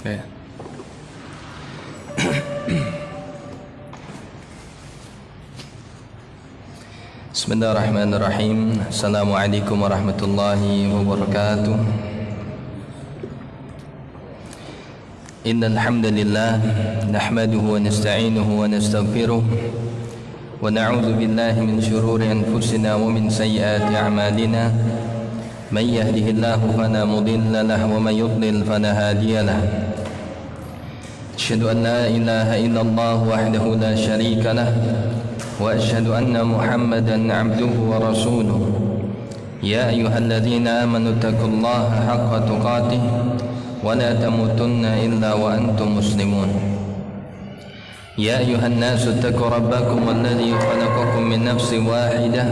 Okay. Bismillahirrahmanirrahim. Assalamualaikum warahmatullahi wabarakatuh. Innal hamdalillah nahmaduhu wa nasta'inuhu wa nastaghfiruh wa na'udzu billahi min shururi anfusina wa min sayyiati a'malina. Man yahdihillahu fala mudilla lahu wa man yudlil fala hadiya lahu. Asyhadu an la ilaha illallah wahdahu la syarika lah wa asyhadu anna Muhammadan 'abduhu wa rasuluh. Ya ayyuhalladzina amanu taqullaha haqqa tuqatih wa la tamutunna illa wa antum muslimun. Ya ayyuhan nasu taqu rabbakum alladzi khalaqakum min nafsin wahidah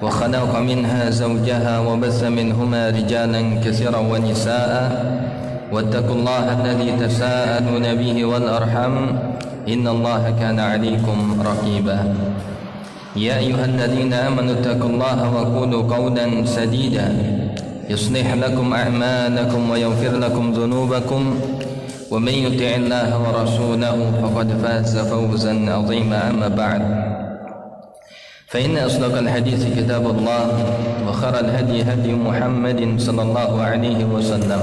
wa khalaqa minha zawjaha wa bassa minhuma rijalan katsiran wa nisaa'a wattaqullaha alladzi tasaaluna bihi wal arham innallaha kana 'alaykum raqiba. Ya ayyuhalladzina amanu taqullaha wa qulu qawlan sadida yuslih lakum a'malakum wa yaghfir lakum dhunubakum wa man yuti'illaha wa rasulahu faqad faza fawzan 'azima. Amma ba'd. Fa inna asdaqal hadithi kitabullah wa khairal hadi hadi Muhammadin sallallahu alaihi wasallam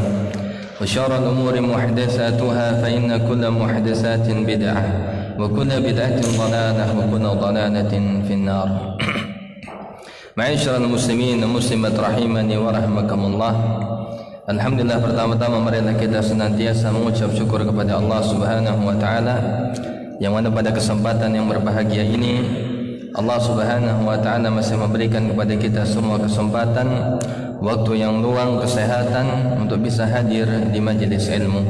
wa syarrul umuri muhdatsatuha fa inna kulla muhdatsatin bid'ah wa kulla bid'atin dhalalah wa kulla dhalalatin finnar. Ma'asyiral muslimin dan muslimat rahimani wa rahmakumullah. Alhamdulillah, pertama-tama marilah kita senantiasa mengucap syukur kepada Allah Subhanahu wa taala yang mana pada kesempatan yang berbahagia ini Allah Subhanahu wa taala masih memberikan kepada kita semua kesempatan, waktu yang luang, kesehatan untuk bisa hadir di majelis ilmu.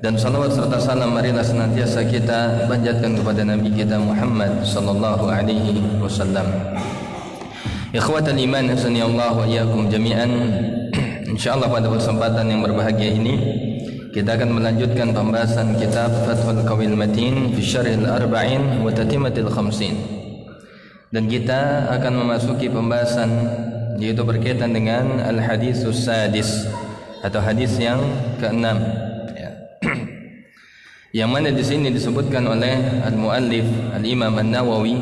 Dan salawat serta salam marilah senantiasa kita panjatkan kepada Nabi kita Muhammad sallallahu alaihi wasallam. Ikhwatal iman, hasani Allah wa iyyakum jami'an. Insyaallah pada kesempatan yang berbahagia ini kita akan melanjutkan pembahasan kitab Fathul Qawil Matin fi Syarhil Arba'in wa Tatimatil Khamsin. Dan kita akan memasuki pembahasan yaitu berkaitan dengan al-haditsus sadis atau hadis yang ke-6 ya. Yang mana di sini disebutkan oleh al-muallif al-Imam An-Nawawi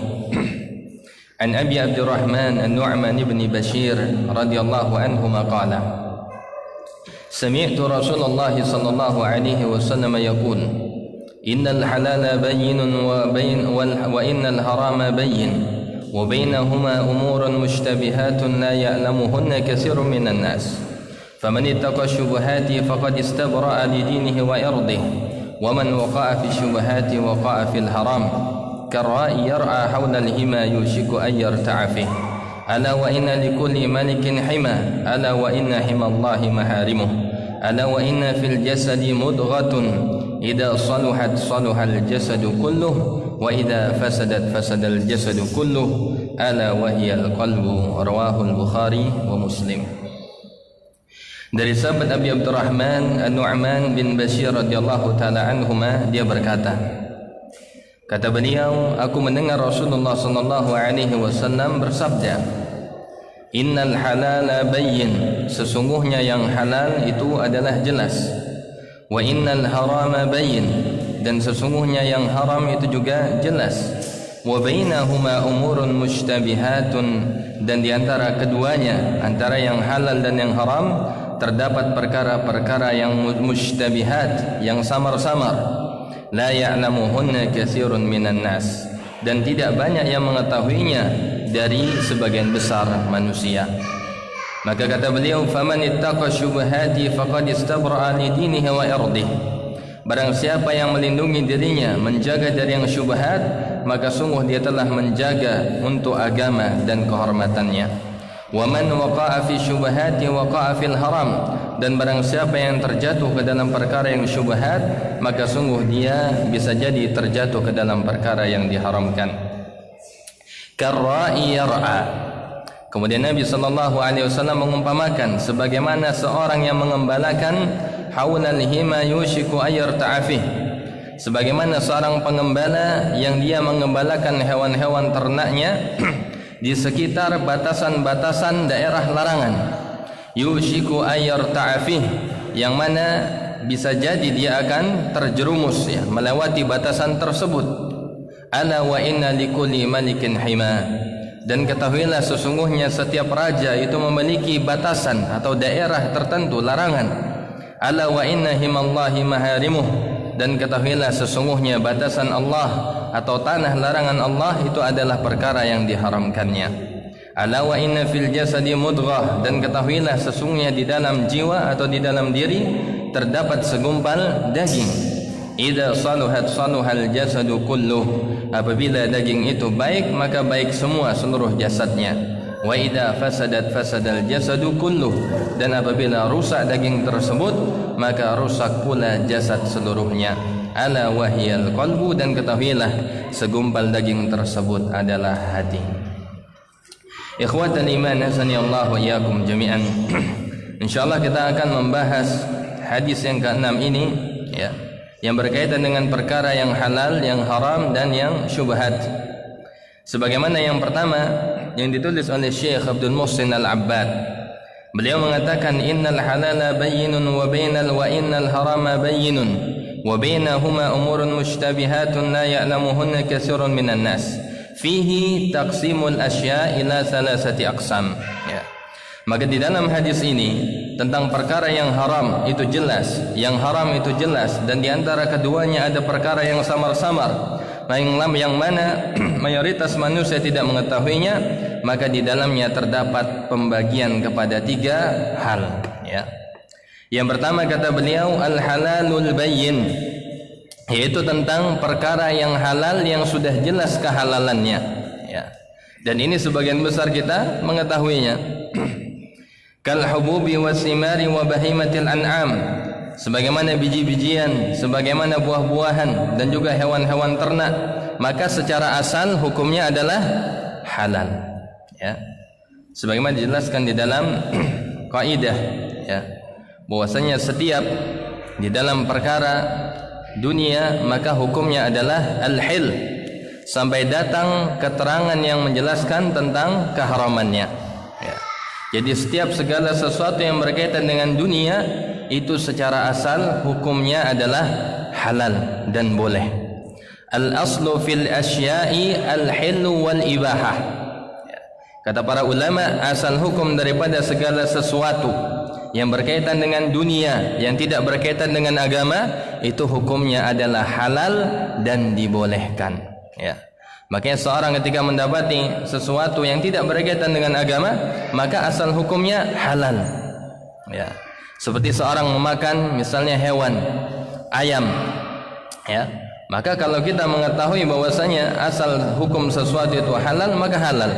an Abi Abdurrahman An-Nu'man ibn Bashir radhiyallahu anhu qala sami'tu Rasulullah sallallahu alaihi wasallam yaqul innal halala bayyinun wa innal harama bayyin وبينهما أمور مشتبهات لا يعلمهن كثير من الناس فمن اتقى الشبهات فقد استبرأ لدينه وإرضه ومن وقع في الشبهات وقع في الحرام كالراعي يرعى حول الهما يوشك أن يرتع فيه ألا وإن لكل ملك حمى ألا وإن حمى الله محارمه ألا وإن في الجسد مضغة إذا صلحت صلح الجسد كله وإذا فسدت فسد الجسد كله ألا وهي القلب. رواه البخاري ومسلم. Dari sahabat Abi Abdurrahman An-Nu'man bin Bashir radhiyallahu taala anhuma, dia berkata, kata beliau, aku mendengar Rasulullah sallallahu alaihi wasallam bersabda, innal halala bayyin, sesungguhnya yang halal itu adalah jelas, wa innal harama bayyin, dan sesungguhnya yang haram itu juga jelas, wa bainahuma umurun mushtabihatun, dan di antara keduanya, antara yang halal dan yang haram, terdapat perkara-perkara yang mushtabihat, yang samar-samar, la ya'lamuhunna katsirun minan nas, dan tidak banyak yang mengetahuinya dari sebagian besar manusia. Maka kata beliau, faman ittaqa syubhati faqad istabra'a li dinihi wa irdihi, barang siapa yang melindungi dirinya, menjaga dari yang syubhat, maka sungguh dia telah menjaga untuk agama dan kehormatannya. Wa man waqa'a fi syubhati waqa'a fil haram, dan barang siapa yang terjatuh ke dalam perkara yang syubhat, maka sungguh dia bisa jadi terjatuh ke dalam perkara yang diharamkan. Karra'i yar'a, kemudian Nabi sallallahu alaihi wasallam mengumpamakan sebagaimana seorang yang mengembalakan haulal hima yushiku ayar ta'afih, sebagaimana seorang pengembala yang dia mengembalakan hewan-hewan ternaknya di sekitar batasan-batasan daerah larangan. Yushiku ayar ta'afih, yang mana bisa jadi dia akan terjerumus ya, melewati batasan tersebut. Ala wa inna likulli malikin hima, dan ketahuilah sesungguhnya setiap raja itu memiliki batasan atau daerah tertentu, larangan. Ala wa inna himallahi maharimuh, dan ketahuilah sesungguhnya batasan Allah atau tanah larangan Allah itu adalah perkara yang diharamkannya. Ala wa inna fil jasadi mudghah, dan ketahuilah sesungguhnya di dalam jiwa atau di dalam diri terdapat segumpal daging. Idza saluhat saluhal jasadu kulluh, apabila daging itu baik maka baik semua seluruh jasadnya. Wa idza fasadat fasadal jasadu kulluh, dan apabila rusak daging tersebut maka rusak pula jasad seluruhnya. Ala wahiyal qalbu, dan ketahuilah segumpal daging tersebut adalah hati. Ikhwatal iman, hasani Allah wa iyyakum jami'an. Insyaallah kita akan membahas hadis yang ke-6 ini ya, yang berkaitan dengan perkara yang halal, yang haram dan yang syubhat. Sebagaimana yang pertama yang ditulis oleh Syekh Abdul Muhsin Al-Abbad. Beliau mengatakan innal halala bayyinun wa innal harama bayyinun wa bainahuma umurun mushtabihatun la ya'lamuhunna katsirun minan nas. Fihi taqsimul asya ila salasati aqsam ya. Maka di dalam hadis ini tentang perkara yang haram itu jelas, yang haram itu jelas, dan di antara keduanya ada perkara yang samar-samar, yang mana mayoritas manusia tidak mengetahuinya, maka di dalamnya terdapat pembagian kepada 3 hal ya. Yang pertama kata beliau al-halalul bayyin, yaitu tentang perkara yang halal yang sudah jelas kehalalannya ya. Dan ini sebagian besar kita mengetahuinya. Kal hububi wasimari wa bahimatil an'am, sebagaimana biji-bijian, sebagaimana buah-buahan dan juga hewan-hewan ternak, maka secara asal hukumnya adalah halal ya. Sebagaimana dijelaskan di dalam kaidah ya, bahwasanya setiap di dalam perkara dunia maka hukumnya adalah al-hil sampai datang keterangan yang menjelaskan tentang keharamannya ya. Jadi setiap segala sesuatu yang berkaitan dengan dunia itu secara asal hukumnya adalah halal dan boleh. Al-aslu fil asya'i al-hillu wal ibahah ya. Kata para ulama, asal hukum daripada segala sesuatu yang berkaitan dengan dunia, yang tidak berkaitan dengan agama, itu hukumnya adalah halal dan dibolehkan ya. Makanya seorang ketika mendapati sesuatu yang tidak berkaitan dengan agama, maka asal hukumnya halal ya. Seperti seorang memakan misalnya hewan ayam ya, maka kalau kita mengetahui bahwasanya asal hukum sesuatu itu halal, maka halal.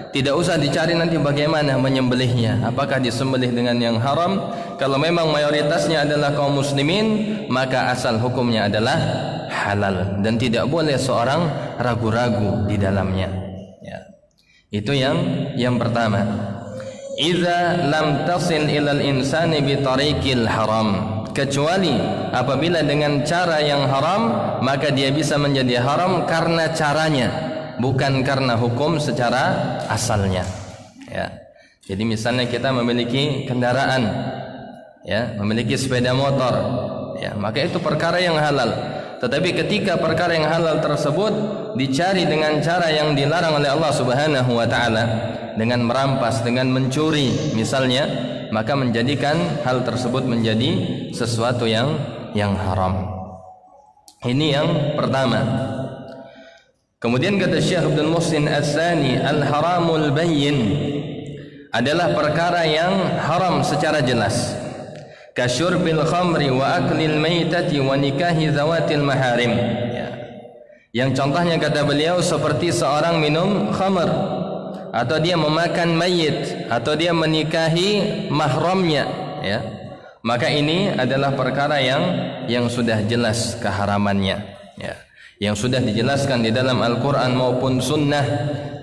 Tidak usah dicari nanti bagaimana menyembelihnya, apakah disembelih dengan yang haram. Kalau memang mayoritasnya adalah kaum muslimin, maka asal hukumnya adalah halal dan tidak boleh seorang ragu-ragu di dalamnya ya. Itu yang pertama. Idza lam tasil ilal insani bi tariqil haram, kecuali apabila dengan cara yang haram, maka dia bisa menjadi haram karena caranya, bukan karena hukum secara asalnya ya. Jadi misalnya kita memiliki kendaraan ya, memiliki sepeda motor ya, maka itu perkara yang halal. Tetapi ketika perkara yang halal tersebut dicari dengan cara yang dilarang oleh Allah Subhanahu wa taala, dengan merampas, dengan mencuri misalnya, maka menjadikan hal tersebut menjadi sesuatu yang haram. Ini yang pertama. Kemudian kata Syekh Abdul Muhsin As-Sani, al-haramul bayyin adalah perkara yang haram secara jelas. Kasyurbil khamri wa aklil maitati wa nikahi zawatil maharim ya. Yang contohnya kata beliau seperti seorang minum khamr, atau dia memakan mayit, atau dia menikahi mahramnya ya. Maka ini adalah perkara yang sudah jelas keharamannya ya, yang sudah dijelaskan di dalam Al-Quran maupun Sunnah,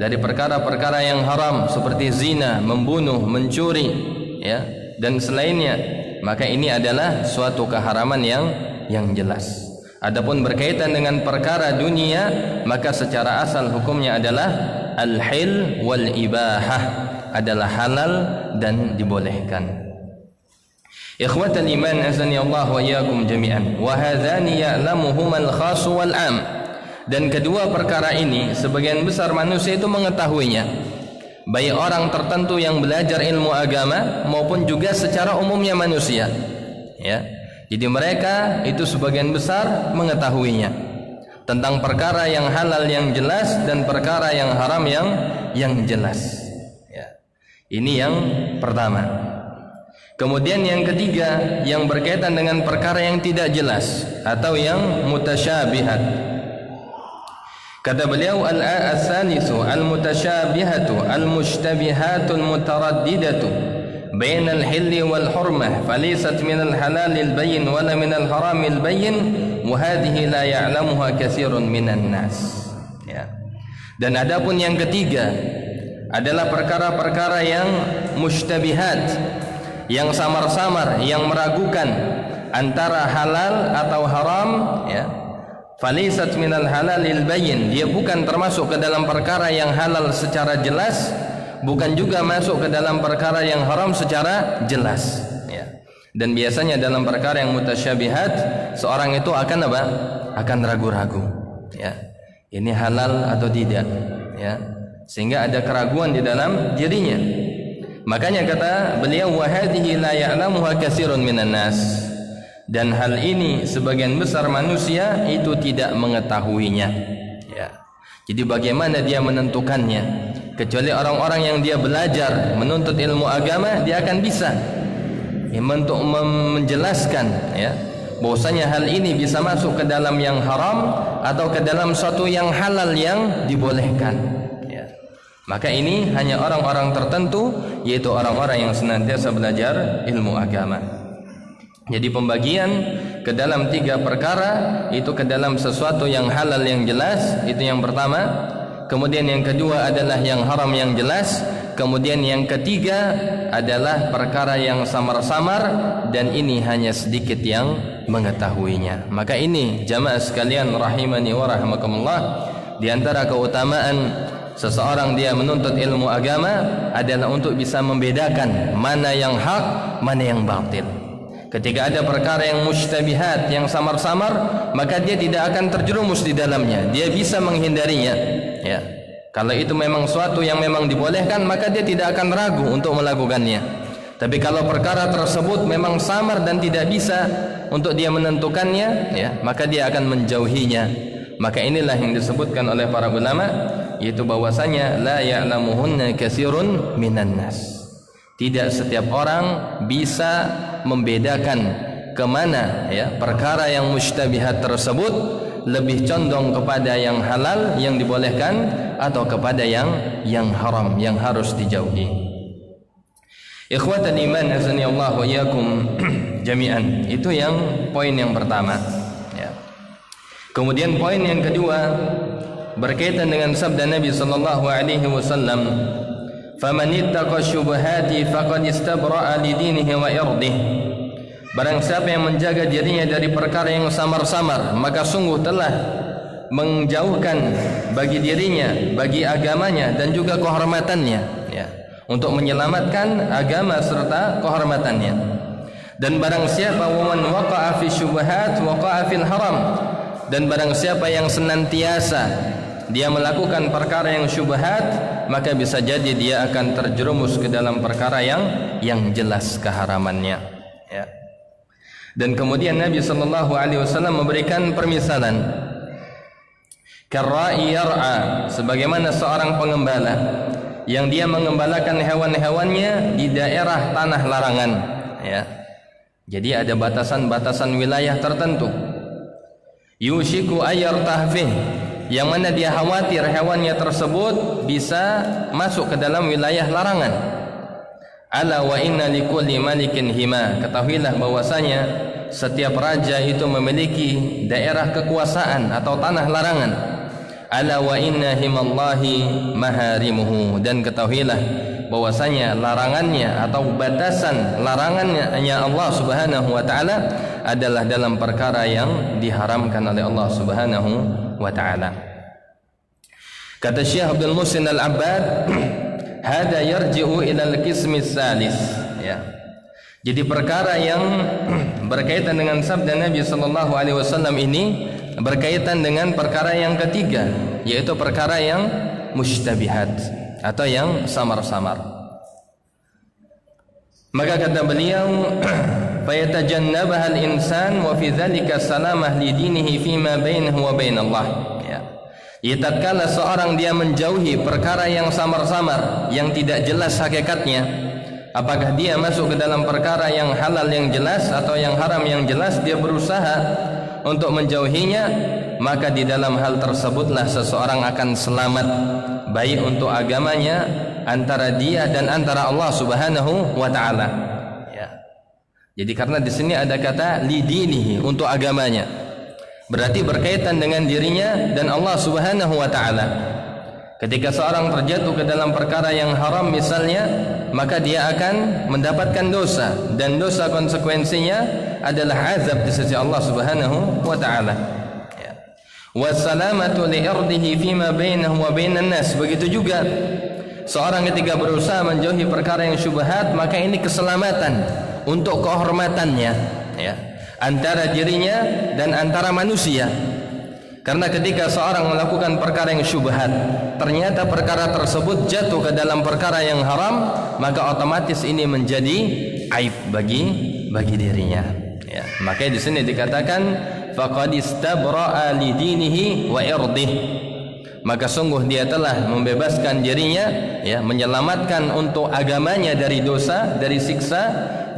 dari perkara-perkara yang haram seperti zina, membunuh, mencuri ya, dan selainnya. Maka ini adalah suatu keharaman yang jelas. Adapun berkaitan dengan perkara dunia, maka secara asal hukumnya adalah al-hil wal ibahah, adalah halal dan dibolehkan. Ikhwatal iman azani Allah wa iyyakum jami'an. Wa hadzani ya'lamuhumal khas wal 'am. Dan kedua perkara ini sebagian besar manusia itu mengetahuinya. Baik orang tertentu yang belajar ilmu agama maupun juga secara umumnya manusia. Ya. Jadi mereka itu sebagian besar mengetahuinya tentang perkara yang halal yang jelas dan perkara yang haram yang jelas. Ya. Ini yang pertama. Kemudian yang ketiga yang berkaitan dengan perkara yang tidak jelas atau yang mutasyabihat. Kata beliau al-salisu al-mutasyabihatu al-mushtabihatul mutaraddidatu bainal hilli wal hurmah falaysat minal halalil bayyin wala minal haramil bayyin wa hadhihi la ya'lamuha katsirun minan nas. Ya. Dan adapun yang ketiga adalah perkara-perkara yang mushtabihat, yang samar-samar, yang meragukan antara halal atau haram, ya. Falaysat minal halalil bayyin, dia bukan termasuk ke dalam perkara yang halal secara jelas, bukan juga masuk ke dalam perkara yang haram secara jelas, ya. Dan biasanya dalam perkara yang mutasyabihat seorang itu akan apa? Akan ragu-ragu, ya. Ini halal atau tidak, ya. Sehingga ada keraguan di dalam dirinya. Makanya kata beliau wa hadhihi la ya'lamuha katsirun minan nas. Dan hal ini sebagian besar manusia itu tidak mengetahuinya. Ya. Jadi bagaimana dia menentukannya? Kecuali orang-orang yang dia belajar menuntut ilmu agama, dia akan bisa untuk menjelaskan, ya, bahwasanya hal ini bisa masuk ke dalam yang haram atau ke dalam suatu yang halal yang dibolehkan. Maka ini hanya orang-orang tertentu, yaitu orang-orang yang senantiasa belajar ilmu agama. Jadi pembagian ke dalam tiga perkara itu ke dalam sesuatu yang halal yang jelas, itu yang pertama. Kemudian yang kedua adalah yang haram yang jelas. Kemudian yang ketiga adalah perkara yang samar-samar dan ini hanya sedikit yang mengetahuinya. Maka ini jamaah sekalian rahimani wa rahimakumullah, di antara keutamaan seseorang dia menuntut ilmu agama adalah untuk bisa membedakan mana yang hak, mana yang batil. Ketika ada perkara yang mustabihat, yang samar-samar, maka dia tidak akan terjerumus di dalamnya. Dia bisa menghindarinya. Ya. Kalau itu memang suatu yang memang dibolehkan, maka dia tidak akan ragu untuk melakukannya. Tapi kalau perkara tersebut memang samar dan tidak bisa untuk dia menentukannya, ya, maka dia akan menjauhinya. Maka inilah yang disebutkan oleh para ulama, yaitu bahwasanya la ya'lamuhunna katsirun minan nas. Tidak setiap orang bisa membedakan kemana, ya, perkara yang mustabihat tersebut lebih condong kepada yang halal yang dibolehkan atau kepada yang haram yang harus dijauhi. Ikhwatan iman azani Allah wa iyyakum jami'an. Itu yang poin yang pertama, ya. Kemudian poin yang kedua berkaitan dengan sabda Nabi sallallahu alaihi wasallam, "Faman ittaqa syubhati faqad istabra'a li dinihi wa irdihi." Barang siapa yang menjaga dirinya dari perkara yang samar-samar, maka sungguh telah menjauhkan bagi dirinya, bagi agamanya dan juga kehormatannya, ya, untuk menyelamatkan agama serta kehormatannya. Dan barang siapa waman waqa'a fi syubhat waqa'a fil haram, dan barang siapa yang senantiasa dia melakukan perkara yang syubhat, maka bisa jadi dia akan terjerumus ke dalam perkara yang jelas keharamannya, ya. Dan kemudian Nabi sallallahu alaihi wasallam memberikan permisalan, karra'i yar'a, sebagaimana seorang pengembala yang dia mengembalakan hewan-hewannya di daerah tanah larangan, ya. Jadi ada batasan-batasan wilayah tertentu. Yushiku ayar tahfih, yang mana dia khawatir hewannya tersebut bisa masuk ke dalam wilayah larangan. Ala wa inna likulli malikin hima, ketahuilah bahwasanya setiap raja itu memiliki daerah kekuasaan atau tanah larangan. Ala wa inna himallahi maharimuhu, dan ketahuilah bahwasanya larangannya atau batasan larangannya Allah Subhanahu wa taala adalah dalam perkara yang diharamkan oleh Allah Subhanahu wa taala. Kata Syekh Abdul Muhsin Al-Abbad, hada yarji'u ila al-qismi tsalis, ya. Jadi perkara yang berkaitan dengan sabda Nabi sallallahu alaihi wasallam ini berkaitan dengan perkara yang ketiga, yaitu perkara yang mushtabihat atau yang samar-samar. Maka kata beliau, "Fayatajannabaha al-insan wa fi dzalika salamah li dinihi fima bainahu wa bain Allah." Ya. Tatkala seorang dia menjauhi perkara yang samar-samar, yang tidak jelas hakikatnya, apakah dia masuk ke dalam perkara yang halal yang jelas atau yang haram yang jelas, dia berusaha untuk menjauhinya, maka di dalam hal tersebutlah seseorang akan selamat, baik untuk agamanya, antara dia dan antara Allah Subhanahu wa taala. Ya. Jadi karena di sini ada kata lidinihi, untuk agamanya. Berarti berkaitan dengan dirinya dan Allah Subhanahu wa taala. Ketika seorang terjatuh ke dalam perkara yang haram misalnya, maka dia akan mendapatkan dosa, dan dosa konsekuensinya adalah azab di sisi Allah Subhanahu wa taala. Ya. Wassalamatu li'irdihi fima bainahu wa bainan nas. Begitu juga seorang ketika berusaha menjauhi perkara yang syubhat, maka ini keselamatan untuk kehormatannya, ya, antara dirinya dan antara manusia. Karena ketika seorang melakukan perkara yang syubhat, ternyata perkara tersebut jatuh ke dalam perkara yang haram, maka otomatis ini menjadi aib bagi dirinya. Ya, makanya di sini dikatakan faqad istabra'a li dinihi wa irdih. Maka sungguh dia telah membebaskan dirinya, ya, menyelamatkan untuk agamanya dari dosa, dari siksa,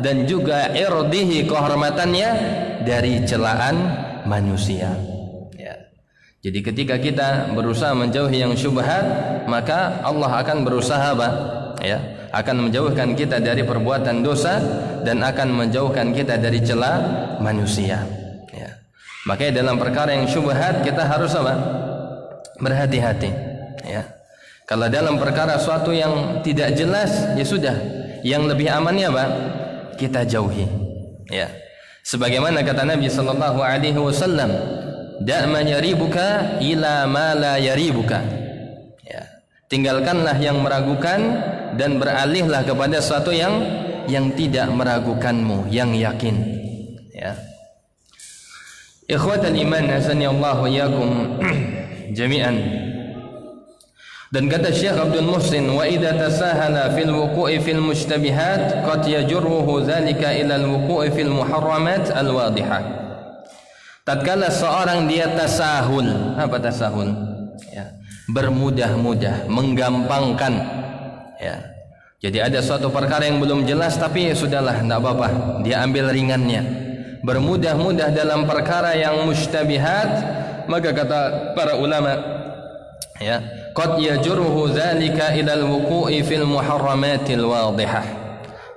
dan juga irdihi, kehormatannya, dari celaan manusia. Jadi ketika kita berusaha menjauhi yang syubhat, maka Allah akan berusaha ya, akan menjauhkan kita dari perbuatan dosa dan akan menjauhkan kita dari cela manusia. Ya. Makanya dalam perkara yang syubhat kita harus berhati-hati. Ya. Kalau dalam perkara suatu yang tidak jelas, ya sudah, yang lebih amannya kita jauhi. Ya. Sebagaimana kata Nabi sallallahu alaihi wasallam, "Da' ma yaribuka ila ma la yaribuka." Ya. Tinggalkanlah yang meragukan dan beralihlah kepada sesuatu yang tidak meragukanmu, yang yakin. Ya. Ikhwatal iman, azani Allah wa iyyakum jami'an. Dan kata Syekh Abdul Muhsin, "Wa idza tasahala fil wuqu'i fil mushtabihat qad yajruhu dzalika ila al wuqu'i fil muharramat al wadihah." Tatkala seorang dia tasahul, apa tasahul? Ya, bermudah-mudah, menggampangkan. Ya. Jadi ada suatu perkara yang belum jelas, tapi sudahlah, tidak apa-apa, dia ambil ringannya. Bermudah-mudah dalam perkara yang mushtabihat, maka kata para ulama, ya, qad yajruhu dzalika ila al-wuqu'i fil muharramatil wadihah.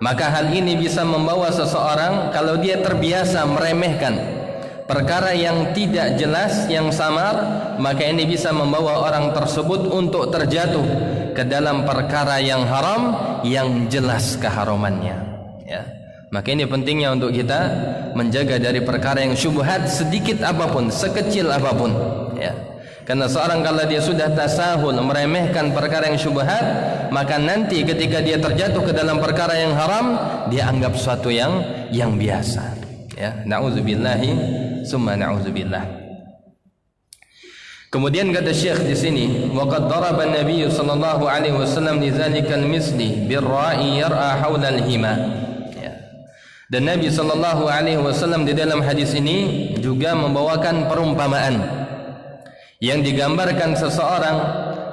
Maka hal ini bisa membawa seseorang, kalau dia terbiasa meremehkan perkara yang tidak jelas, yang samar, maka ini bisa membawa orang tersebut untuk terjatuh ke dalam perkara yang haram, yang jelas keharamannya. Ya. Maka ini pentingnya untuk kita menjaga dari perkara yang syubhat, sedikit apapun, sekecil apapun. Ya. Karena seorang kalau dia sudah tasahul, meremehkan perkara yang syubhat, maka nanti ketika dia terjatuh ke dalam perkara yang haram, dia anggap suatu yang biasa. Ya, na'udzubillahi summa na'udzubillah. Kemudian kata Syekh di sini, wa qad daraba an-nabiy sallallahu alaihi wasallam li dzalikal misli birra'i yar'a haula al-hima. Ya. Dan Nabi sallallahu alaihi wasallam di dalam hadis ini juga membawakan perumpamaan yang digambarkan seseorang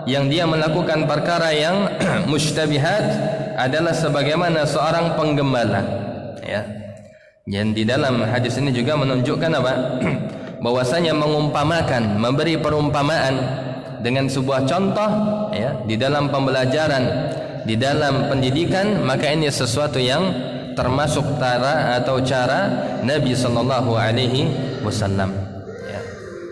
yang dia melakukan perkara yang mushtabihat adalah sebagaimana seorang penggembala. Ya. Dan di dalam hadis ini juga menunjukkan bahwasanya mengumpamakan, memberi perumpamaan dengan sebuah contoh, ya, di dalam pembelajaran, di dalam pendidikan, maka ini sesuatu yang termasuk cara Nabi sallallahu alaihi wasallam.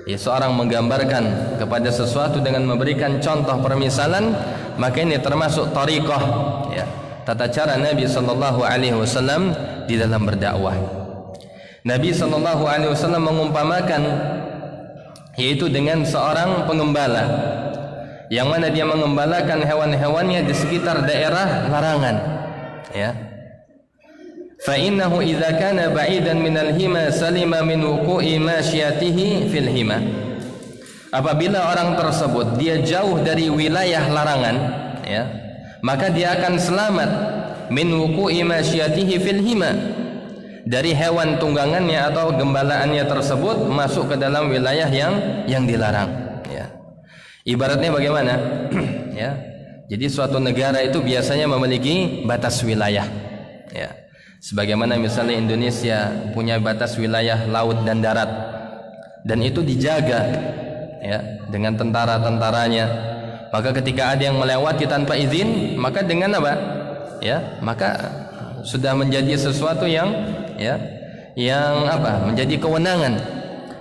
Ya, seorang menggambarkan kepada sesuatu dengan memberikan contoh permisalan, maka ini termasuk thariqah, ya, tata cara Nabi sallallahu alaihi wasallam di dalam berdakwah. Nabi sallallahu alaihi wasallam mengumpamakan, yaitu dengan seorang pengembala yang mana dia mengembalakan hewan-hewannya di sekitar daerah larangan. Ya. fa innahu idza kana ba'idan minal hima salima min wuqu'i masyatihi fil hima. Apabila orang tersebut dia jauh dari wilayah larangan, ya, maka dia akan selamat min wuqu'i masyatihi fil hima, dari hewan tunggangannya atau gembalaannya tersebut masuk ke dalam wilayah yang dilarang, ya. Ibaratnya bagaimana? Ya. Jadi suatu negara itu biasanya memiliki batas wilayah, ya. Sebagaimana misalnya Indonesia punya batas wilayah laut dan darat, dan itu dijaga, ya, dengan tentara-tentaranya. Maka ketika ada yang melewati tanpa izin, maka dengan apa? Ya, maka sudah menjadi sesuatu yang, ya, yang apa? Menjadi kewenangan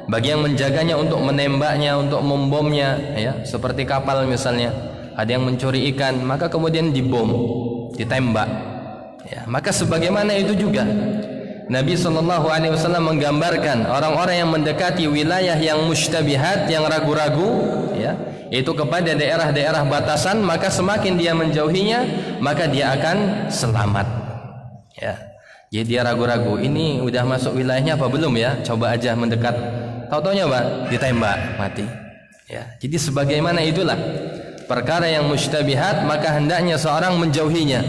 bagi yang menjaganya untuk menembaknya, untuk membomnya, ya. Seperti kapal misalnya, ada yang mencuri ikan, maka kemudian dibom, ditembak, ya. Maka sebagaimana itu juga Nabi SAW menggambarkan orang-orang yang mendekati wilayah yang mustabihat, yang ragu-ragu, ya, itu kepada daerah-daerah batasan, maka semakin dia menjauhinya, maka dia akan selamat, ya. Jadi dia ragu-ragu, ini udah masuk wilayahnya apa belum ya? Coba aja mendekat, tahu-taunya apa? Ditembak, mati, ya. Jadi sebagaimana itulah perkara yang mustabihat, maka hendaknya seorang menjauhinya,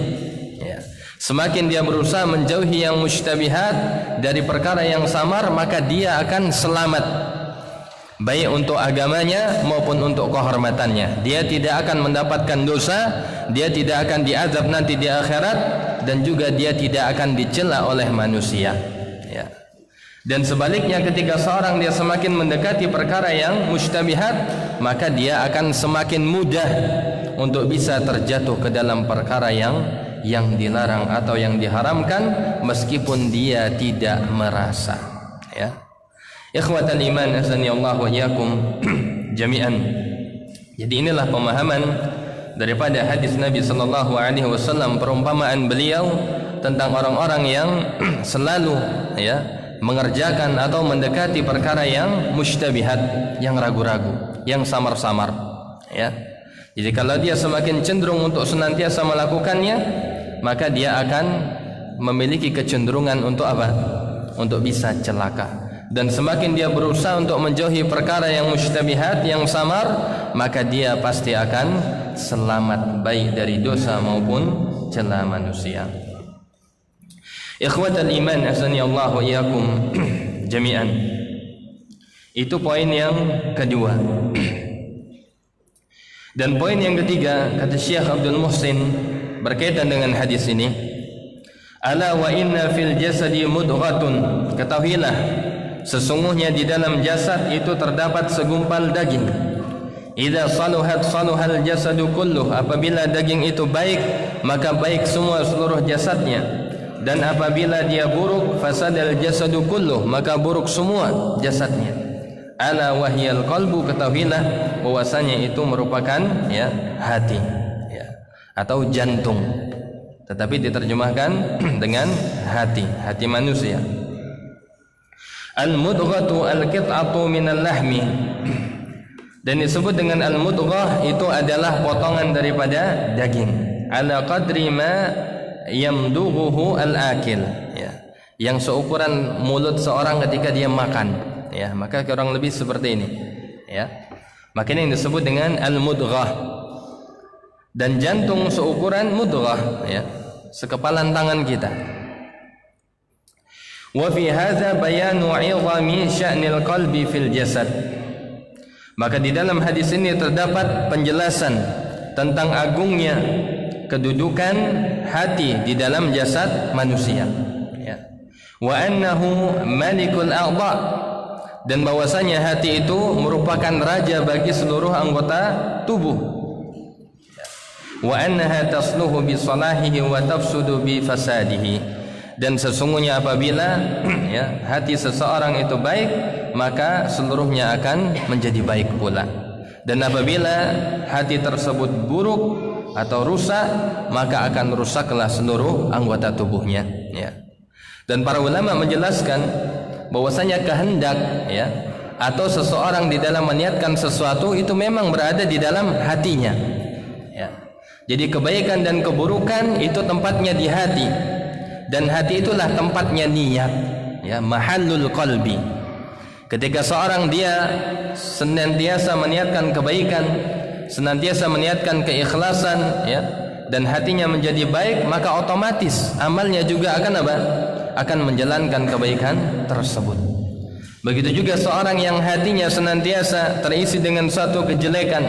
ya. Semakin dia berusaha menjauhi yang mustabihat dari perkara yang samar, maka dia akan selamat, baik untuk agamanya maupun untuk kehormatannya. Dia tidak akan mendapatkan dosa, dia tidak akan diazab nanti di akhirat, dan juga dia tidak akan dicela oleh manusia, ya. Dan sebaliknya, ketika seorang dia semakin mendekati perkara yang mustabihat, maka dia akan semakin mudah untuk bisa terjatuh ke dalam perkara yang dilarang atau yang diharamkan, meskipun dia tidak merasa, ya. Ikhwatal iman, azani Allah wa iyyakum jami'an. Jadi inilah pemahaman daripada hadis Nabi sallallahu alaihi wasallam, perumpamaan beliau tentang orang-orang yang selalu, ya, mengerjakan atau mendekati perkara yang mustabihat, yang ragu-ragu, yang samar-samar, ya. Jadi kalau dia semakin cenderung untuk senantiasa melakukannya, maka dia akan memiliki kecenderungan untuk apa? Untuk bisa celaka. Dan semakin dia berusaha untuk menjauhi perkara yang mustabihat, yang samar, maka dia pasti akan selamat, baik dari dosa maupun cela manusia. Ikhwatal iman, azani Allah wa iyyakum jami'an. Itu poin yang kedua. Dan poin yang ketiga, kata Syekh Abdul Muhsin berkaitan dengan hadis ini, ala wa inna fil jasadi mudghatun, ketahuilah sesungguhnya di dalam jasad itu terdapat segumpal daging. Idza saluhat saluhal jasadu kulluh, apabila daging itu baik, maka baik semua seluruh jasadnya. Dan apabila dia buruk, fasadal jasadu kulluh, maka buruk semua jasadnya. Ala wahyal qalbu, ketahuilah bahwasanya itu merupakan, ya, hati, ya, atau jantung, tetapi diterjemahkan dengan hati, hati manusia. Al-mudghatu al-qit'atu minal lahmi, dan disebut dengan al-mudghah itu adalah potongan daripada daging, ala qadri ma yamdughuhu al-akil, ya, yang seukuran mulut seorang ketika dia makan, ya. Maka kurang lebih seperti ini, ya. Makanya yang disebut dengan al-mudghah. Dan jantung seukuran mudghah, ya, sekepalan tangan kita. Wa fi hadza bayanu 'idhami sya'nil qalbi fil jasad. Maka di dalam hadis ini terdapat penjelasan tentang agungnya kedudukan hati di dalam jasad manusia, ya. Wa annahu malikul a'dha, dan bahwasanya hati itu merupakan raja bagi seluruh anggota tubuh. Wa annaha tasluhu bi salahihi wa tafsudu bi fasadihi, dan sesungguhnya apabila, ya, hati seseorang itu baik, maka seluruhnya akan menjadi baik pula. Dan apabila hati tersebut buruk atau rusak, maka akan rusaklah seluruh anggota tubuhnya, ya. Dan para ulama menjelaskan bahwasanya kehendak, ya, atau seseorang di dalam meniatkan sesuatu itu memang berada di dalam hatinya, ya. Jadi kebaikan dan keburukan itu tempatnya di hati. dan hati itulah tempatnya niat, ya, mahallul qalbi. Ketika seorang dia senantiasa meniatkan kebaikan, senantiasa meniatkan keikhlasan, ya, dan hatinya menjadi baik, maka otomatis amalnya juga akan apa? Akan menjalankan kebaikan tersebut. Begitu juga seorang yang hatinya senantiasa terisi dengan suatu kejelekan,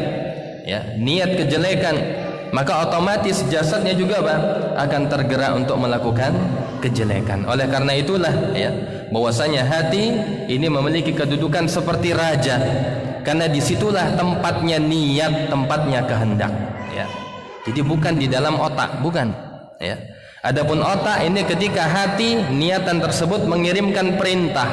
ya, niat kejelekan, maka otomatis jasadnya juga apa? Akan tergerak untuk melakukan kejelekan. Oleh karena itulah, ya, bahwasanya hati ini memiliki kedudukan seperti raja, karena disitulah tempatnya niat, tempatnya kehendak, ya. Jadi bukan di dalam otak, bukan, ya. Adapun otak ini ketika hati niatan tersebut mengirimkan perintah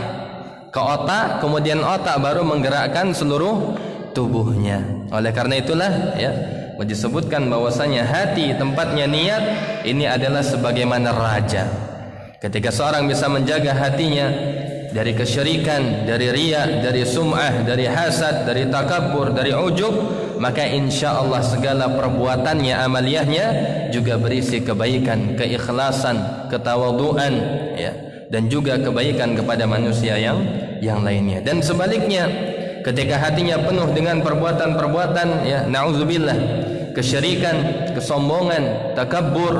ke otak, kemudian otak baru menggerakkan seluruh tubuhnya. Oleh karena itulah, ya, disebutkan bahwasanya hati tempatnya niat ini adalah sebagaimana raja. Ketika seorang bisa menjaga hatinya dari kesyirikan, dari riya, dari sum'ah, dari hasad, dari takabbur, dari ujub, maka insya Allah segala perbuatannya, amaliyahnya juga berisi kebaikan, keikhlasan, ketawaduan, ya, dan juga kebaikan kepada manusia yang lainnya. Dan sebaliknya, ketika hatinya penuh dengan perbuatan-perbuatan, ya, na'udzubillah, kesyirikan, kesombongan, takabbur,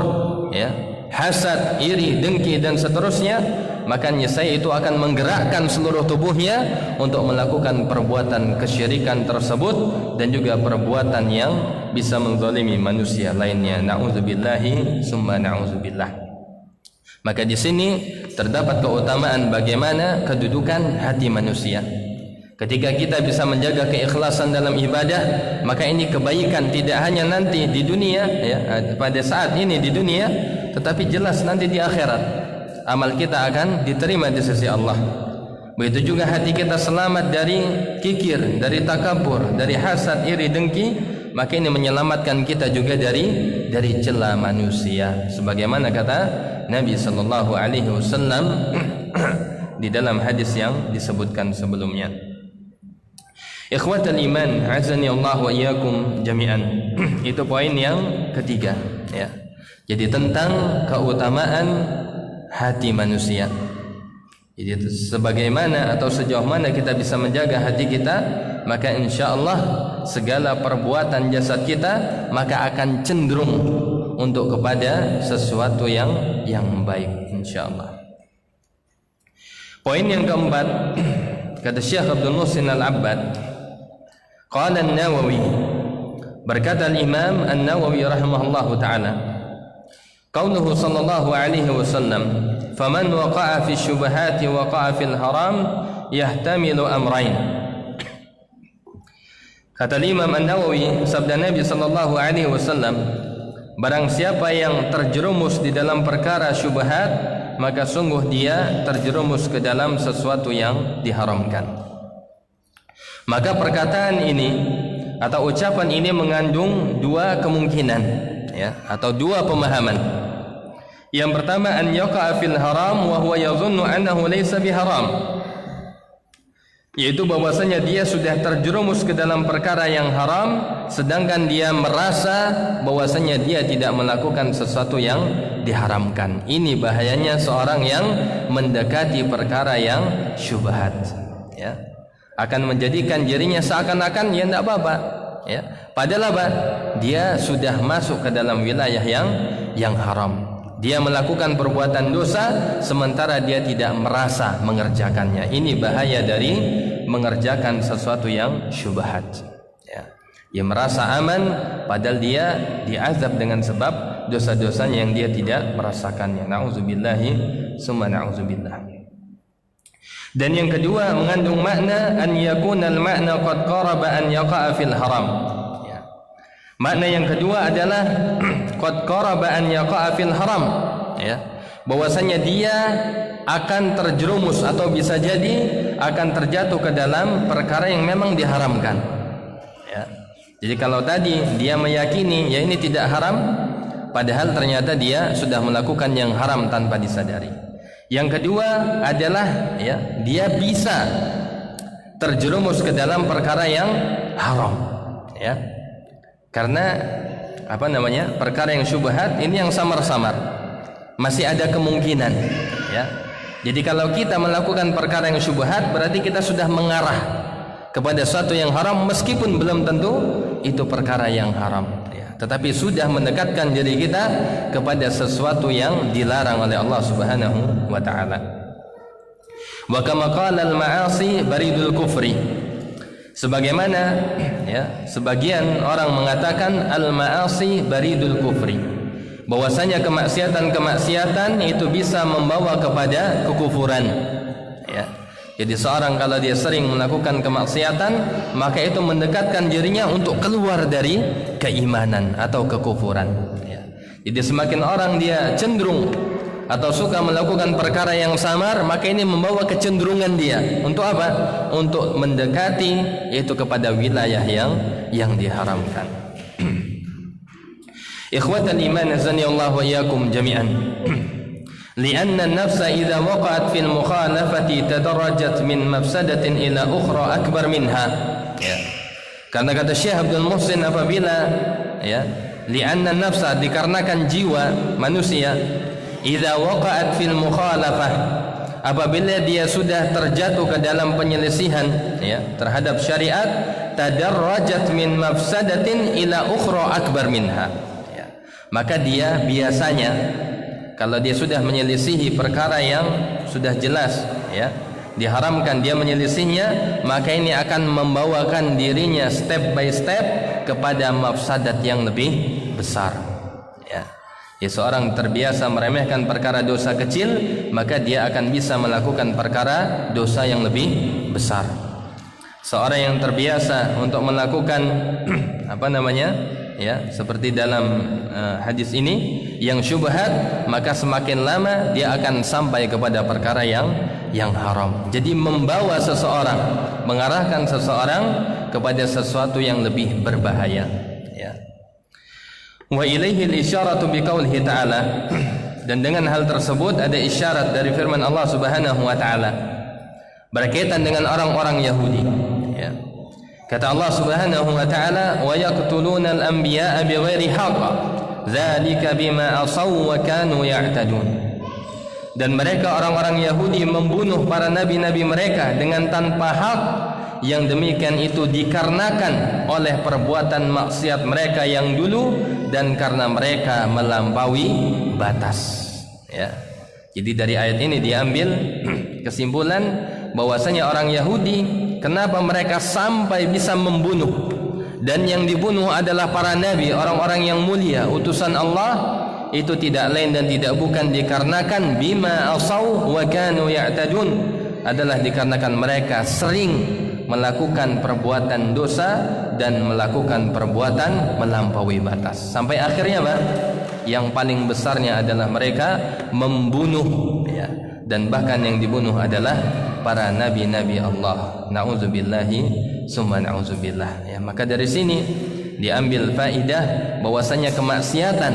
ya, hasad, iri, dengki, dan seterusnya, maka niscaya itu akan menggerakkan seluruh tubuhnya untuk melakukan perbuatan kesyirikan tersebut dan juga perbuatan yang bisa menzalimi manusia lainnya. Na'udzubillahi summa na'udzubillah. Maka di sini terdapat keutamaan bagaimana kedudukan hati manusia. Ketika kita bisa menjaga keikhlasan dalam ibadah, maka ini kebaikan tidak hanya nanti di dunia, ya, pada saat ini di dunia, tetapi jelas nanti di akhirat amal kita akan diterima di sisi Allah. Begitu juga hati kita selamat dari kikir, dari takabur, dari hasad, iri, dengki, maka ini menyelamatkan kita juga dari celah manusia. Sebagaimana kata Nabi sallallahu alaihi wasallam di dalam hadis yang disebutkan sebelumnya. Ikhwatal iman, azani Allah wa iyyakum jami'an. Itu poin yang ketiga, ya. Jadi tentang keutamaan hati manusia. Jadi sebagaimana atau sejauh mana kita bisa menjaga hati kita, maka insya Allah segala perbuatan jasad kita maka akan cenderung untuk kepada sesuatu yang baik, insya Allah. Poin yang keempat, kata Syekh Abdul Muhsin Al-Abbad, qala An-Nawawi, berkata Imam An-Nawawi rahimahullahu ta'ala, qawluhu sallallahu alaihi wasallam, faman waqa'a fi syubhati waqa'a fil haram yahtamilu amrain. Kata Imam An-Nawawi, sabda Nabi sallallahu alaihi wasallam, barang siapa yang terjerumus di dalam perkara syubhat, maka sungguh dia terjerumus ke dalam sesuatu yang diharamkan. Maka perkataan ini atau ucapan ini mengandung dua kemungkinan, ya, atau dua pemahaman. Yang pertama, an yaqa'a fil haram wa huwa yadhunnu annahu laysa biharam, yaitu bahwasanya dia sudah terjerumus ke dalam perkara yang haram sedangkan dia merasa bahwasanya dia tidak melakukan sesuatu yang diharamkan. Ini bahayanya seorang yang mendekati perkara yang syubhat, ya, akan menjadikan dirinya seakan-akan ya tidak apa-apa, ya, padahal apa? Dia sudah masuk ke dalam wilayah yang haram. Dia melakukan perbuatan dosa sementara dia tidak merasa mengerjakannya. Ini bahaya dari mengerjakan sesuatu yang syubhat, ya. Dia merasa aman padahal dia diazab dengan sebab dosa-dosanya yang dia tidak merasakannya. Na'udzubillahi summa na'udzubillah. Dan yang kedua mengandung makna an yakunal makna qad qaraba an yaqa'a fil haram. Makna yang kedua adalah qad qaraba an yaqa'a fil haram, ya, bahwasanya dia akan terjerumus atau bisa jadi akan terjatuh ke dalam perkara yang memang diharamkan, ya. Jadi kalau tadi dia meyakini ya ini tidak haram, padahal ternyata dia sudah melakukan yang haram tanpa disadari. Yang kedua adalah, ya, dia bisa terjerumus ke dalam perkara yang haram, ya. Karena perkara yang syubhat ini yang samar-samar, masih ada kemungkinan, ya. Jadi kalau kita melakukan perkara yang syubhat, berarti kita sudah mengarah kepada sesuatu yang haram, meskipun belum tentu itu perkara yang haram, ya. Tetapi sudah mendekatkan diri kita kepada sesuatu yang dilarang oleh Allah Subhanahu wa taala. Wa kama qala al-ma'asi baridul kufri. Sebagaimana, ya, sebagian orang mengatakan al-ma'asi baridul kufri, bahwasanya kemaksiatan itu bisa membawa kepada kekufuran, ya. Jadi seorang kalau dia sering melakukan kemaksiatan, maka itu mendekatkan dirinya untuk keluar dari keimanan atau kekufuran, ya. Jadi semakin orang dia cenderung atau suka melakukan perkara yang samar, maka ini membawa kecenderungan dia untuk apa? Untuk mendekati yaitu kepada wilayah yang diharamkan. Ikhwatal iman azani Allah wa iyyakum jami'an. Lianna an-nafsa idza waqa'at fil mukhalafati tadarrajat min mafsadatin ila ukhra akbar minha. Ya. Karena kata Syekh Abdul Muhsin, apabila, ya, lianna an-nafsa, dikarenakan jiwa manusia, idza waqa'at fil mukhalafah, apabila dia sudah terjatuh ke dalam penyelisihan, ya, terhadap syariat, tadarrajat min mafsadatin ila ukhra akbar minha. Maka dia biasanya kalau dia sudah menyelisihi perkara yang sudah jelas, ya, diharamkan, dia menyelisihnya, maka ini akan membawakan dirinya step by step kepada mafsadat yang lebih besar, ya. Ya, seorang terbiasa meremehkan perkara dosa kecil, maka dia akan bisa melakukan perkara dosa yang lebih besar. Seorang yang terbiasa untuk melakukan apa namanya, ya, seperti dalam hadis ini yang syubhat, maka semakin lama dia akan sampai kepada perkara yang haram. Jadi membawa seseorang, mengarahkan seseorang kepada sesuatu yang lebih berbahaya, ya. Wa ilaihi al-isyaratu biqaulihi ta'ala, dan dengan hal tersebut ada isyarat dari firman Allah Subhanahu wa taala berkaitan dengan orang-orang Yahudi, ya. Kata Allah Subhanahu wa taala, wa yaqtuluna al-anbiya'a bighairi haqq dzalika bima asaw wa kanu ya'tadun. Dan mereka orang-orang Yahudi membunuh para nabi-nabi mereka dengan tanpa hak, yang demikian itu dikarenakan oleh perbuatan maksiat mereka yang dulu dan karena mereka melampaui batas, ya. Jadi dari ayat ini diambil kesimpulan bahwasanya orang Yahudi, kenapa mereka sampai bisa membunuh, dan yang dibunuh adalah para nabi, orang-orang yang mulia, utusan Allah, itu tidak lain dan tidak bukan dikarenakan bima asaw wa kanu ya'tadun, adalah dikarenakan mereka sering melakukan perbuatan dosa dan melakukan perbuatan melampaui batas. Sampai akhirnya, Pak, yang paling besarnya adalah mereka membunuh, ya. Dan bahkan yang dibunuh adalah para nabi-nabi Allah. Na'udzubillahi summa na'udzubillah, ya. Maka dari sini diambil faidah bahwasanya kemaksiatan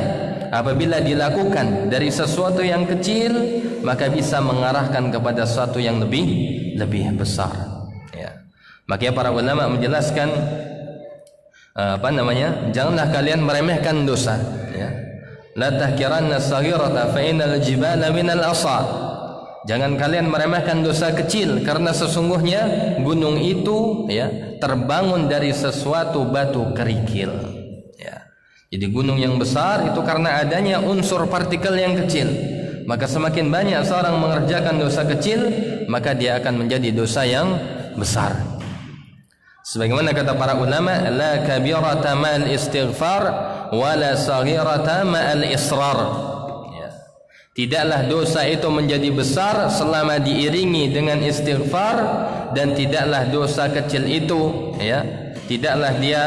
apabila dilakukan dari sesuatu yang kecil, maka bisa mengarahkan kepada sesuatu yang lebih besar, ya. Makanya para ulama menjelaskan janganlah kalian meremehkan dosa, ya. La tahkiranna as-saghirata fa innal jibala minal asa. Jangan kalian meremehkan dosa kecil, karena sesungguhnya gunung itu, ya, terbangun dari sesuatu batu kerikil, ya. Jadi gunung yang besar itu karena adanya unsur partikel yang kecil. Maka semakin banyak seorang mengerjakan dosa kecil, maka dia akan menjadi dosa yang besar. Sebagaimana kata para ulama, la kabirata ma'al istighfar wa la saghirata ma'al israr. Ya. Tidaklah dosa itu menjadi besar selama diiringi dengan istighfar, dan tidaklah dosa kecil itu, ya, tidaklah dia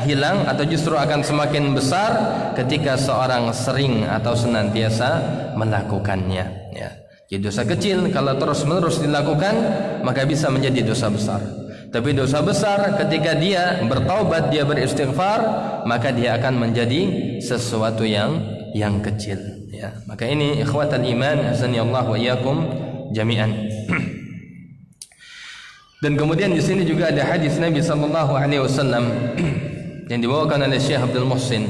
hilang atau justru akan semakin besar ketika seorang sering atau senantiasa melakukannya, ya. Jadi dosa kecil kalau terus-menerus dilakukan, maka bisa menjadi dosa besar. Tapi dosa besar ketika dia bertaubat, dia beristighfar, maka dia akan menjadi sesuatu yang kecil, ya. Maka ini ikhwatal iman azani Allah wa iyyakum jami'an. Dan kemudian di sini juga ada hadis Nabi sallallahu alaihi wasallam yang dibawakan oleh Syekh Abdul Muhsin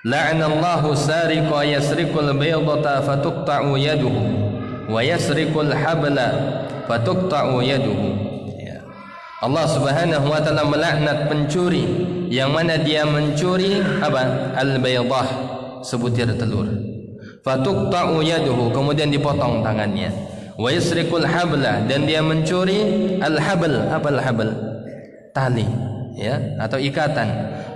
La'anallahu sariqa yasriqul baydata fatuqta'u yaduhu wa yasriqul habla fatuqta'u yaduhu. Ya. Allah Subhanahu wa taala melaknat pencuri yang mana dia mencuri apa? Al-baydah, sebutir telur. Fatuqta'u yaduhu, kemudian dipotong tangannya. Wa yasriqul habla, dan dia mencuri al-habl. Apa al-habl? Tali, ya, atau ikatan.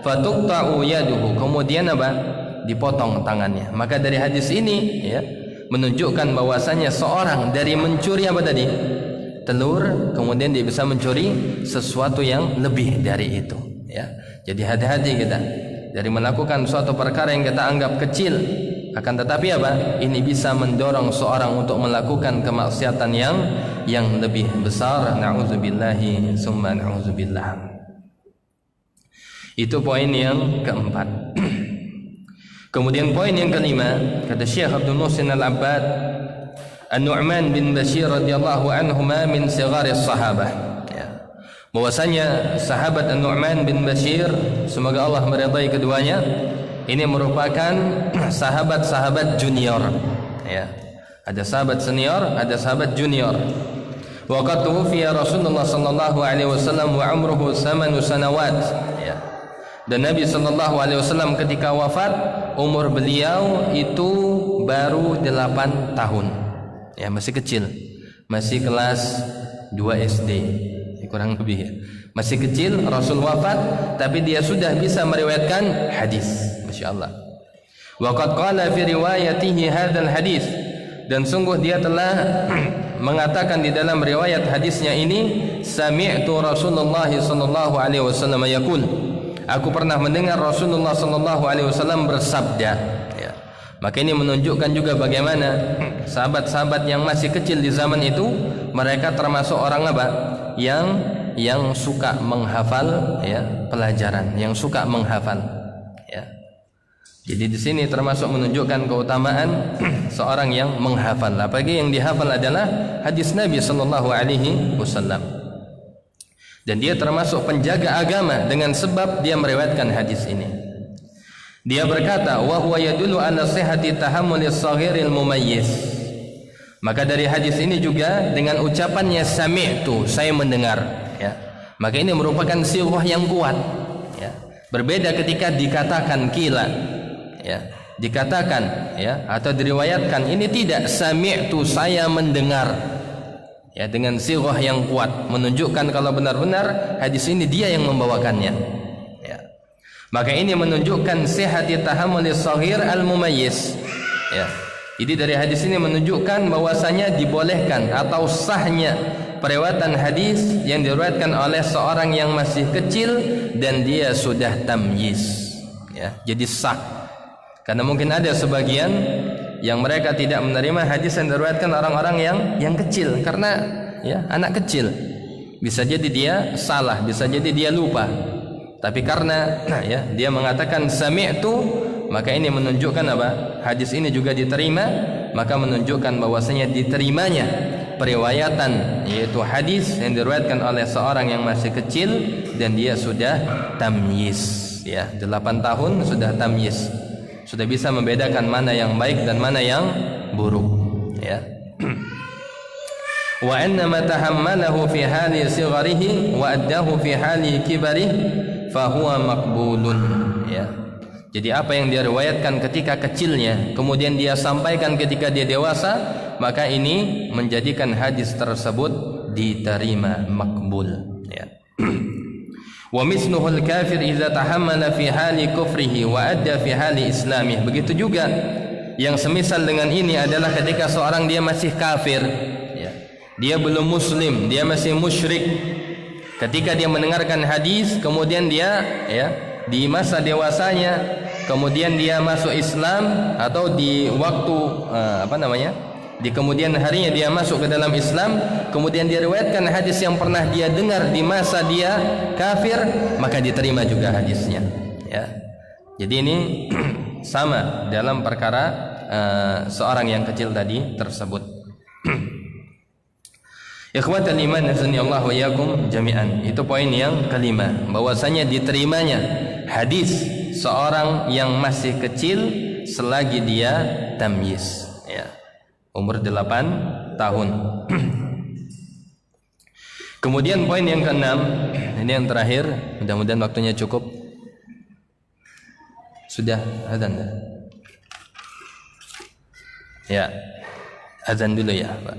Fatuqta'u yaduhu, kemudian apa? Dipotong tangannya. Maka dari hadis ini, ya, menunjukkan bahwasanya seorang dari mencuri apa tadi? Telur, kemudian dia bisa mencuri sesuatu yang lebih dari itu, ya. Jadi hati-hati kita dari melakukan suatu perkara yang kita anggap kecil, akan tetapi apa? Ini bisa mendorong seorang untuk melakukan kemaksiatan yang lebih besar. Na'udzubillahi summa na'udzubillah. Itu poin yang keempat. Kemudian poin yang kelima, kata Syekh Abdul Muhsin Al-Abbad, An-Nu'man bin Bashir radhiyallahu anhuma min sigharis sahabah. Ya. Bahwasanya sahabat An-Nu'man bin Bashir, semoga Allah meridai keduanya, ini merupakan sahabat-sahabat junior. Ya. Ada sahabat senior, ada sahabat junior. Wa qad tuwfiya Rasulullah sallallahu alaihi wasallam wa umruhu 8 sanawat. Ya. Dan Nabi sallallahu alaihi wasallam ketika wafat, umur beliau itu baru 8 tahun. Ya, masih kecil. Masih kelas 2 SD. Kurang lebih, ya. Masih kecil, Rasul wafat, tapi dia sudah bisa meriwayatkan hadis. Masyaallah. Wa qad qala fi riwayatihi hadzal hadis, dan sungguh dia telah mengatakan di dalam riwayat hadisnya ini, sami'tu Rasulullah sallallahu alaihi wasallam yaqul, aku pernah mendengar Rasulullah sallallahu alaihi wasallam bersabda. Ya. Maka ini menunjukkan juga bagaimana sahabat-sahabat yang masih kecil di zaman itu, mereka termasuk orang apa? Yang suka menghafal, ya, pelajaran, yang suka menghafal, ya. Jadi di sini termasuk menunjukkan keutamaan seorang yang menghafal. Apalagi yang dihafal adalah hadis Nabi sallallahu alaihi wasallam. Dan dia termasuk penjaga agama dengan sebab dia meriwayatkan hadis ini. Dia berkata, wa huwa yadullu ala sihhati tahammulis saghiril mumayyiz. Maka dari hadis ini juga dengan ucapannya sami'tu, saya mendengar, ya. Maka ini merupakan sighah yang kuat, ya. Berbeda ketika dikatakan qila, ya. Dikatakan, ya, atau diriwayatkan, ini tidak sami'tu, saya mendengar. Ya, dengan sighah yang kuat menunjukkan kalau benar-benar hadis ini dia yang membawakannya, ya. Maka ini menunjukkan sihhati tahammulis saghir al-mumayyiz, ya. Jadi dari hadis ini menunjukkan bahwasanya dibolehkan atau sahnya periwayatan hadis yang diriwayatkan oleh seorang yang masih kecil dan dia sudah tamyiz, ya. Jadi sah. Karena mungkin ada sebagian yang mereka tidak menerima hadis yang diriwayatkan orang-orang yang kecil, karena, ya, anak kecil bisa jadi dia salah, bisa jadi dia lupa. Tapi karena, ya, dia mengatakan sami'tu, maka ini menunjukkan apa? Hadis ini juga diterima, maka menunjukkan bahwasanya diterimanya periwayatan, yaitu hadis yang diriwayatkan oleh seorang yang masih kecil dan dia sudah tamyiz, ya, 8 tahun sudah tamyiz. Sudah bisa membedakan mana yang baik dan mana yang buruk, ya. Wa annama tahammalahu fi hali sigharihi wa addahu fi hali kibarihi fa huwa maqbulun, ya. Jadi apa yang dia riwayatkan ketika kecilnya kemudian dia sampaikan ketika dia dewasa, maka ini menjadikan hadis tersebut diterima, makbul, ya. Wa misluhul kafir idza tahammala fi hali kufrihi wa adda fi hali islamih. Begitu juga yang semisal dengan ini adalah ketika seorang dia masih kafir, ya. Dia belum muslim, dia masih musyrik. Ketika dia mendengarkan hadis, kemudian dia, ya, di masa dewasanya kemudian dia masuk Islam, atau di waktu di kemudian harinya dia masuk ke dalam Islam, kemudian dia riwayatkan hadis yang pernah dia dengar di masa dia kafir, maka diterima juga hadisnya, ya. Jadi ini sama dalam perkara seorang yang kecil tadi tersebut. Ikhwatal iman Allah wa iyyakum jami'an. Itu poin yang kelima, bahwasanya diterimanya hadis seorang yang masih kecil selagi dia tamyiz, ya, umur 8 tahun. Kemudian poin yang keenam, ini yang terakhir, mudah-mudahan waktunya cukup. Sudah azan dah? Ya, azan dulu ya, Pak.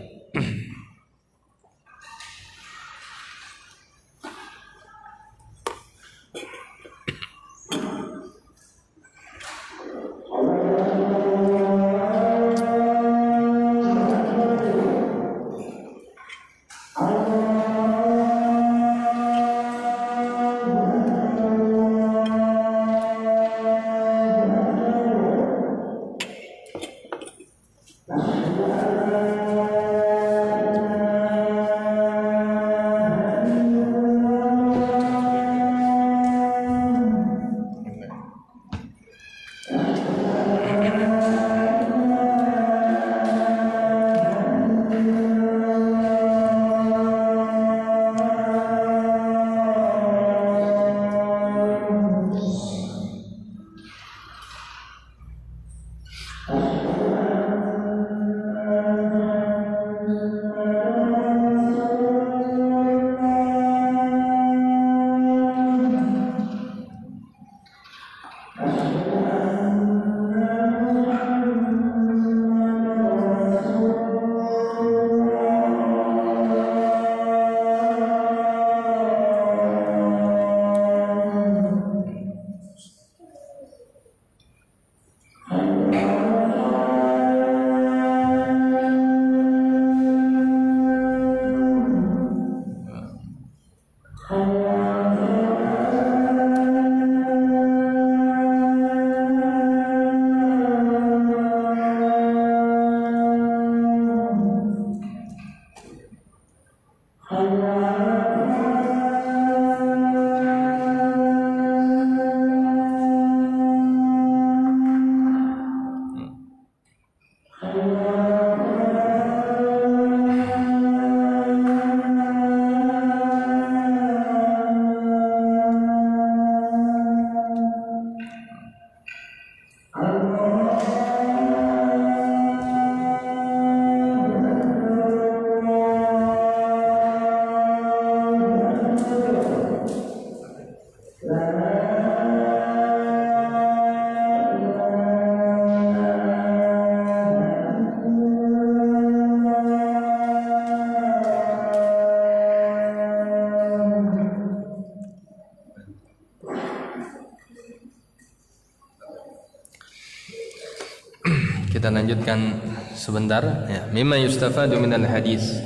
Kita lanjutkan sebentar ya. Mimma yustafadu minal hadis.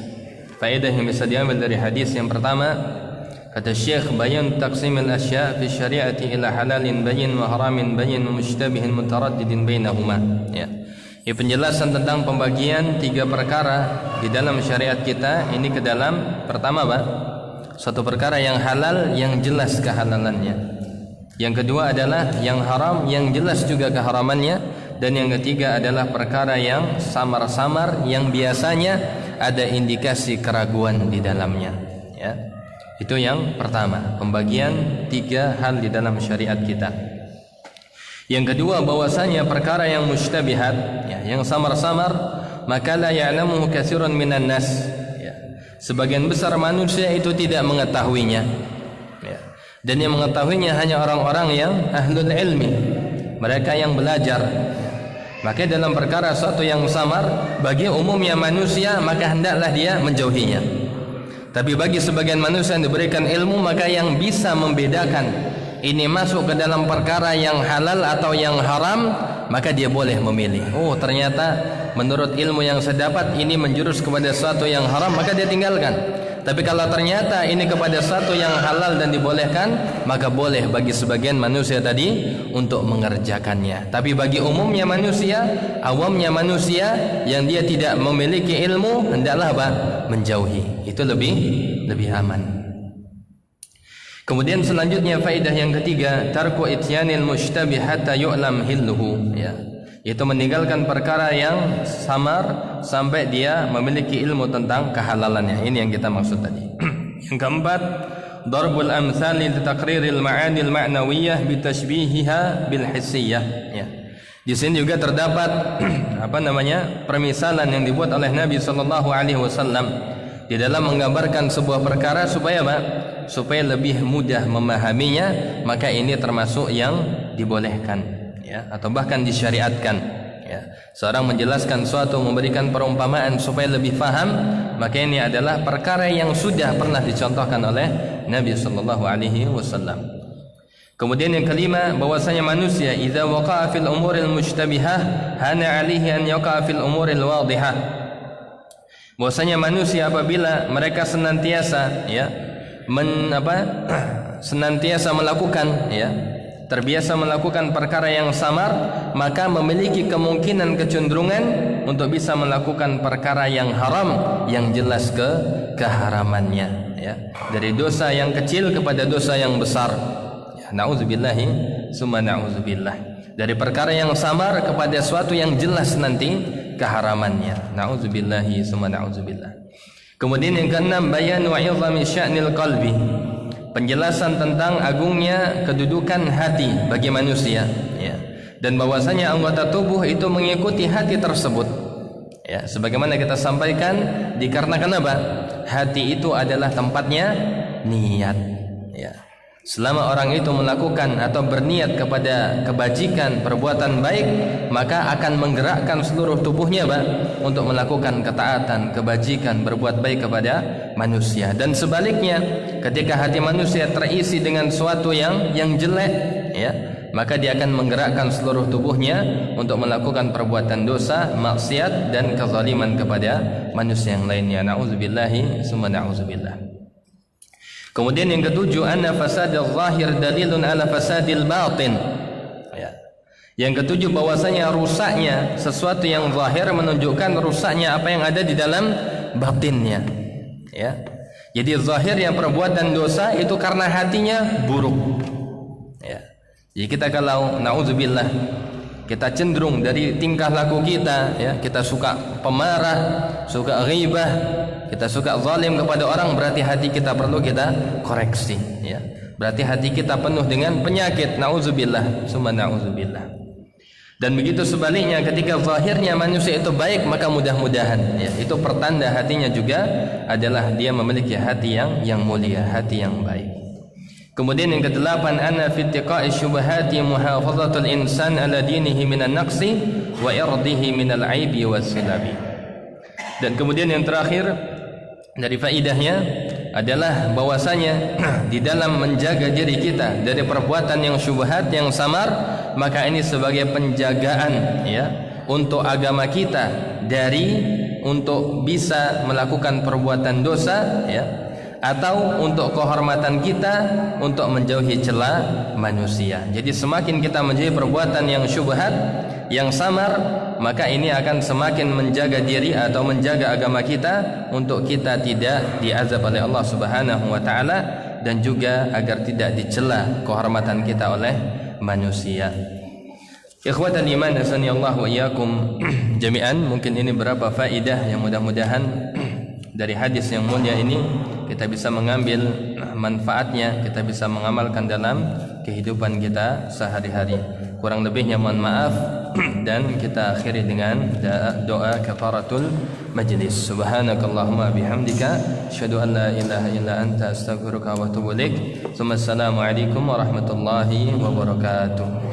Faedah yang bisa diambil dari hadis yang pertama, kata Syekh, bayan taqsim al-asya' fi syari'ati ila halalin bayyin wa haramin bayyin wa mushtabihin mutaraddidin bainahuma, ya. Ini penjelasan tentang pembagian 3 perkara di dalam syariat kita ini ke dalam, pertama, Pak, suatu perkara yang halal yang jelas kehalalannya. Yang kedua adalah yang haram yang jelas juga keharamannya. Dan yang ketiga adalah perkara yang samar-samar yang biasanya ada indikasi keraguan di dalamnya, ya. Itu yang pertama, pembagian 3 hal di dalam syariat kita. Yang kedua, bahwasanya perkara yang mushtabihat, ya, yang samar-samar, maka la ya'lamuhu katsirun minan nas, ya. Sebagian besar manusia itu tidak mengetahuinya, ya. Dan yang mengetahuinya hanya orang-orang yang ahlul ilmi, mereka yang belajar. Maka dalam perkara suatu yang samar bagi umumnya manusia, maka hendaklah dia menjauhinya. Tapi bagi sebagian manusia yang diberikan ilmu, maka yang bisa membedakan ini masuk ke dalam perkara yang halal atau yang haram, maka dia boleh memilih. Oh, ternyata menurut ilmu yang saya dapat ini menjurus kepada sesuatu yang haram, maka dia tinggalkan. Tapi kalau ternyata ini kepada sesuatu yang halal dan dibolehkan, maka boleh bagi sebagian manusia tadi untuk mengerjakannya. Tapi bagi umumnya manusia, awamnya manusia yang dia tidak memiliki ilmu, hendaklah apa? Menjauhi. Itu lebih aman. Kemudian selanjutnya faedah yang ketiga, tarku ityanil mushtabih hatta yu'lam hilluhu, ya. Yaitu meninggalkan perkara yang samar sampai dia memiliki ilmu tentang kehalalannya. Ini yang kita maksud tadi. Yang keempat, darbul amthali li taqriril ma'anil ma'nawiyyah bi tashbihiha bil hissiyah. Ya. Di sini juga terdapat permisalan yang dibuat oleh Nabi sallallahu alaihi wasallam di dalam menggambarkan sebuah perkara supaya apa? Supaya lebih mudah memahaminya, maka ini termasuk yang dibolehkan, ya, atau bahkan disyariatkan. Ya. Seorang menjelaskan suatu, memberikan perumpamaan supaya lebih faham, maka ini adalah perkara yang sudah pernah dicontohkan oleh Nabi sallallahu alaihi wasallam. Kemudian yang kelima, bahwasanya manusia idza waqa'a fil umuril mushtabihah hana 'alaihi an yaqa'a fil umuril wadihah. Bahwasanya manusia apabila mereka senantiasa senantiasa melakukan, terbiasa melakukan perkara yang samar, maka memiliki kemungkinan kecenderungan untuk bisa melakukan perkara yang haram yang jelas keharamannya, dari dosa yang kecil kepada dosa yang besar. Na'udzubillahi summa na'udzubillah. Dari perkara yang samar kepada suatu yang jelas nanti keharamannya. Na'udzubillahi summa na'udzubillah. Kemudian yang keenam, bayanu 'izami sya'nil qalbi. Penjelasan tentang agungnya kedudukan hati bagi manusia, dan bahwasanya anggota tubuh itu mengikuti hati tersebut, sebagaimana kita sampaikan, dikarenakan apa? Hati itu adalah tempatnya niat, Selama orang itu melakukan atau berniat kepada kebajikan, perbuatan baik, maka akan menggerakkan seluruh tubuhnya, untuk melakukan ketaatan, kebajikan, berbuat baik kepada manusia. Dan sebaliknya, ketika hati manusia terisi dengan sesuatu yang jelek, maka dia akan menggerakkan seluruh tubuhnya untuk melakukan perbuatan dosa, maksiat, dan kezaliman kepada manusia yang lainnya. Na'udzubillahi summa na'udzubillah. Kemudian yang ketujuh, anna fasadil zahir dalilun ala fasadil batin. Yang ketujuh, bahwasanya rusaknya sesuatu yang zahir menunjukkan rusaknya apa yang ada di dalam batinnya. Jadi zahirnya perbuatan dosa itu karena hatinya buruk. Jadi kita kalau naudzubillah, kita cenderung dari tingkah laku kita, kita suka pemarah, suka ghibah, kita suka zalim kepada orang, berarti hati kita perlu kita koreksi, berarti hati kita penuh dengan penyakit. Nauzubillah summa nauzubillah. Dan begitu sebaliknya, ketika zahirnya manusia itu baik, maka mudah-mudahan itu pertanda hatinya juga adalah dia memiliki hati yang mulia, hati yang baik. Kemudian yang kedelapan, anna fi ittiqa'i syubhati muhafazatul insan ala dinihi minan naqsi wa irdihi minal aibi wassilabi. Dan kemudian yang terakhir dari faidahnya adalah bahwasanya di dalam menjaga diri kita dari perbuatan yang syubhat, yang samar, maka ini sebagai penjagaan untuk agama kita dari untuk bisa melakukan perbuatan dosa, atau untuk kehormatan kita untuk menjauhi celah manusia. Jadi semakin kita menjauhi perbuatan yang syubhat, yang samar, maka ini akan semakin menjaga diri atau menjaga agama kita untuk kita tidak diazab oleh Allah Subhanahu wa taala, dan juga agar tidak dicela kehormatan kita oleh manusia. Ikhwatal iman, azani Allah wa iyyakum jami'an. Mungkin ini beberapa faedah yang mudah-mudahan dari hadis yang mulia ini kita bisa mengambil manfaatnya, kita bisa mengamalkan dalam kehidupan kita sehari-hari. Kurang lebihnya mohon maaf, dan kita akhiri dengan doa kafaratul majlis. Subhanakallahumma bihamdika asyhadu an la ilaha illa anta astaghfiruka wa atubu ilaik. Assalamualaikum warahmatullahi wabarakatuh.